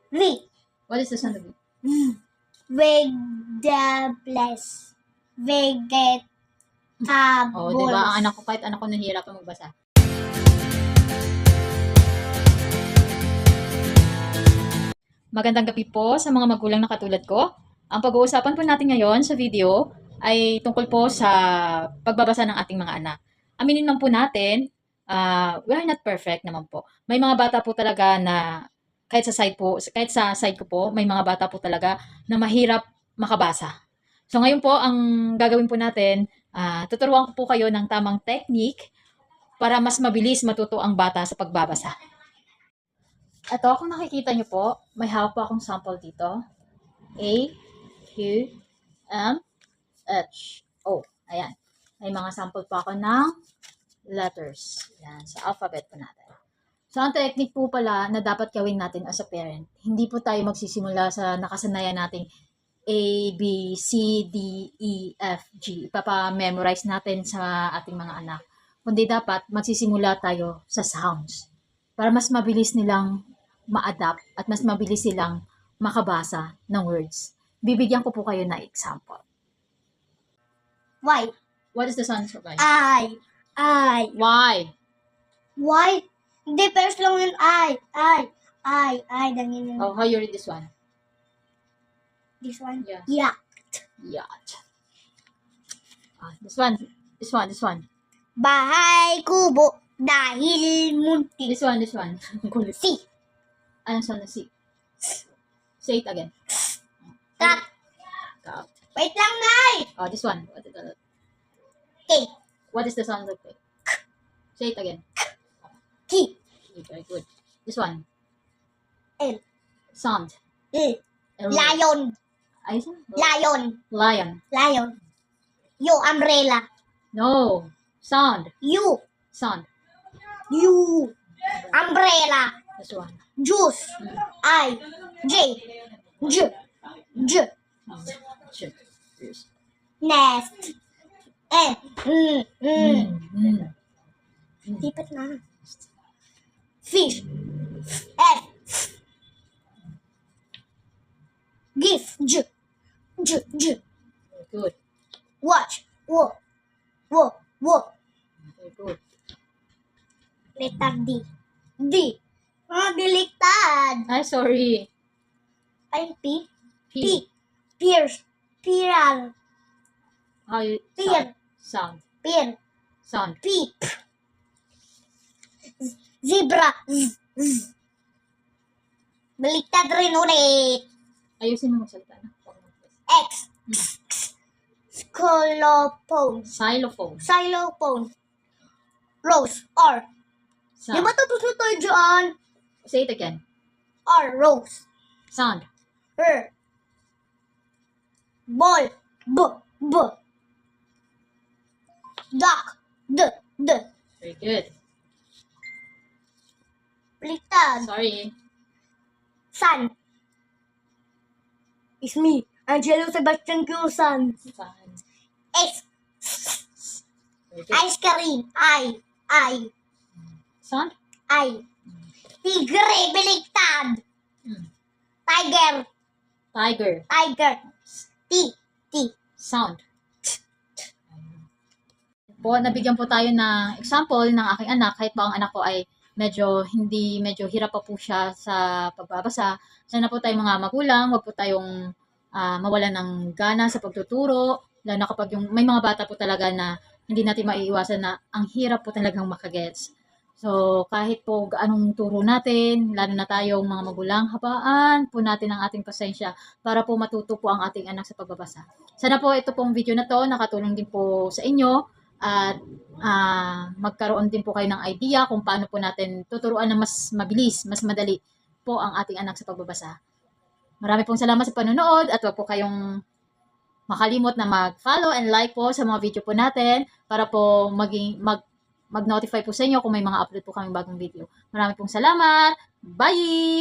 V. What is the sound of V? Vegetables. Vegetables. Oh, di ba? Ang anak ko, kahit anak ko nahihirapan magbasa. Magandang gabi po sa mga magulang na katulad ko. Ang pag-uusapan po natin ngayon sa video ay tungkol po sa pagbabasa ng ating mga anak. Aminin man po natin, we are not perfect naman po. May mga bata po talaga na kahit sa side ko po, may mga bata po talaga na mahirap makabasa. So ngayon po, ang gagawin po natin, tuturuan ko po kayo ng tamang technique para mas mabilis matuto ang bata sa pagbabasa. Ito, kung nakikita nyo po, may hawak po akong sample dito. A, Q, M, H, O. Ayan. May mga sample po ako ng letters. Ayan, sa alphabet po natin. So, ang technique po pala na dapat gawin natin as a parent, hindi po tayo magsisimula sa nakasanayan nating A, B, C, D, E, F, G. Ipapa-memorize natin sa ating mga anak. Kundi dapat magsisimula tayo sa sounds para mas mabilis nilang ma-adapt at mas mabilis silang makabasa ng words. Bibigyan ko po kayo na example. Y. What is the sound of Y? I. Y. Y. Hindi, first lang yung I. Dangin yun. Oh, how you read this one? This one? Yes. Yacht. Yacht. This one. Bahay kubo dahil munti. This one. Kulit. C. Anong sound na C? Say it again. Cat. Cat. Wait lang, Nay. Oh, this one. What is the K. What is the sound of K? Say it again. K. Very good. This one. L. Sound. L. L. Lion. Ay, Lion. Lion. U. Umbrella. No. Sound. U. Sound. U. Umbrella. This one. Juice. I. J. J. Yes. Nest. N. Lipat na. Fish. F. Gift. J. Very good. Watch. W. Very good. Letter D. D. Baliktad. Ay, sorry. Ay, P. P. Pierce. Piral. How you Pear. sound? Pear. Sound. Peep. Zebra. Z. Baliktad rin ulit. Ayusin mo magsalita na. X. Xylophone. Xylophone. Rose. R. Di Sound. ba tapos na tayo dyan? Say it again. R. Rose. Sound. R. Ball. B. Duck. D. Very good. Baliktad. Sorry. Sun. It's me, Angelo Sebastian Cruzan. Sound. X. Very good. Ice cream. I. Sound. Tigre. Baliktad. Tiger. T. Sound. Po, nabigyan po tayo ng example ng aking anak, kahit pa ang anak ko ay medyo hirap pa po siya sa pagbabasa. Sana po tayong mga magulang, wag po tayong mawalan ng gana sa pagtuturo, lalo na kapag may mga bata po talaga na hindi natin maiiwasan na ang hirap po talagang makagets. So, kahit po anong turo natin, lalo na tayong mga magulang, habaan po natin ang ating pasensya para po matuto po ang ating anak sa pagbabasa. Sana po ito pong video na to nakatulong din po sa inyo at magkaroon din po kayo ng idea kung paano po natin tuturuan na mas mabilis, mas madali po ang ating anak sa pagbabasa. Marami pong salamat sa panonood at wag po kayong makalimot na mag-follow and like po sa mga video po natin para po mag-notify po sa inyo kung may mga upload po kaming bagong video. Marami pong salamat. Bye!